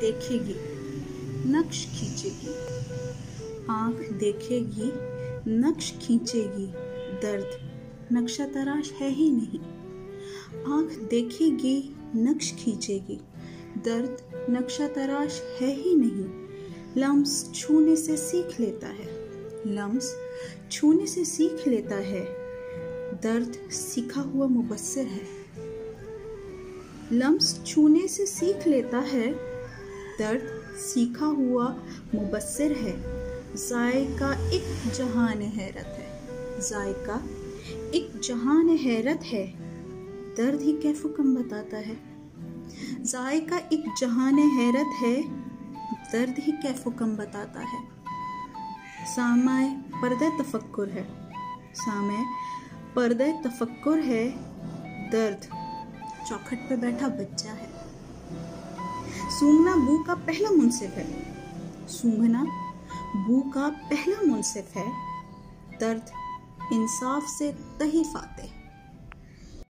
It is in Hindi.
देखेगी, नक्श खींचेगी। आँख देखेगी, नक्श खींचेगी, दर्द नक्शा तराश है ही नहीं। आँख देखेगी, नक्श खींचेगी, दर्द नक्शा तराश है ही नहीं। लम्स छूने से सीख लेता है, लम्स छूने से सीख लेता है, दर्द सीखा हुआ मुबस्सिर है। लम्स छूने से सीख लेता है, दर्द सीखा हुआ मुबस्सिर है। जायका एक जहान हैरत है, जायका एक जहान हैरत है, दर्द ही कैफो कम बताता है। जायका एक जहान हैरत है, दर्द ही कैफो कम बताता है। सामाए पर्दे तफक्कुर है, सामाए पर्दे तफक्कुर है, दर्द चौखट पे बैठा बच्चा है। सूंघना बू का पहला मुंसिफ है, सूंघना बू का पहला मुंसिफ है, दर्द इंसाफ से तही फाते।